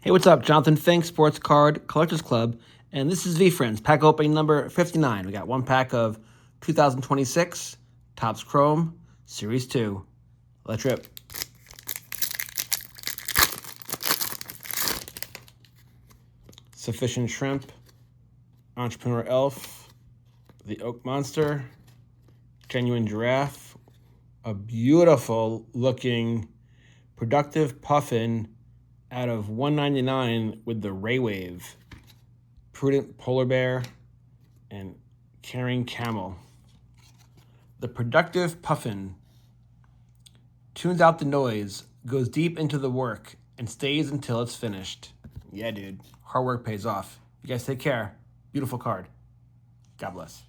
Hey, what's up? Jonathan Fink, Sports Card Collectors Club, and this is VeeFriends, pack opening number 59. We got one pack of 2026 Topps Chrome Series 2. Let's rip. Sufficient Shrimp, Entrepreneur Elf, the Oak Monster, Genuine Giraffe, a beautiful looking Productive Puffin out of 199 with the Ray Wave, Prudent Polar Bear, and Caring Camel. The Productive Puffin tunes out the noise, goes deep into the work, and stays until it's finished. Yeah, dude. Hard work pays off. You guys take care. Beautiful card. God bless.